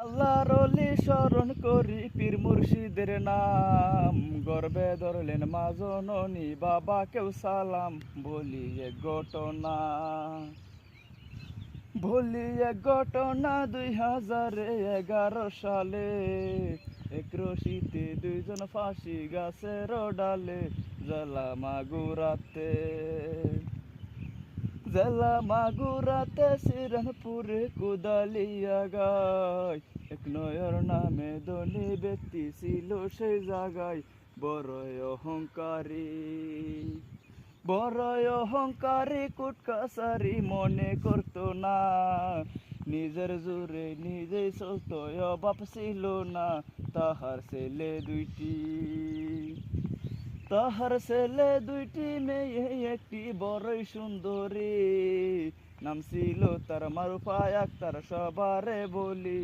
আল্লাহর অলি স্মরণ করি পীর মুর্শিদের নাম, গর্বে ধরলেন মা জননী বাবাকেও সালাম। বলি এক ঘটনা 2011 সালে, এক রশিতে দুইজন ফাঁসি গাছের ডালে, জেলা মাগুরাতে শ্রীরামপুরে কুদালিয়া গায়, এক নয়র নামে ধনী ব্যক্তি ছিল সেই জায়গায়। বড় অহংকারী কোর্ট কাছারি মনে করতো না, নিজের জোরে নিজেই চলতো, অভাব ছিল না। তাহার ছেলে দুইটি মেয়ে, একটি বড়ই সুন্দরী, নাম ছিল তার মারুফা আক্তার, সবারে বলি।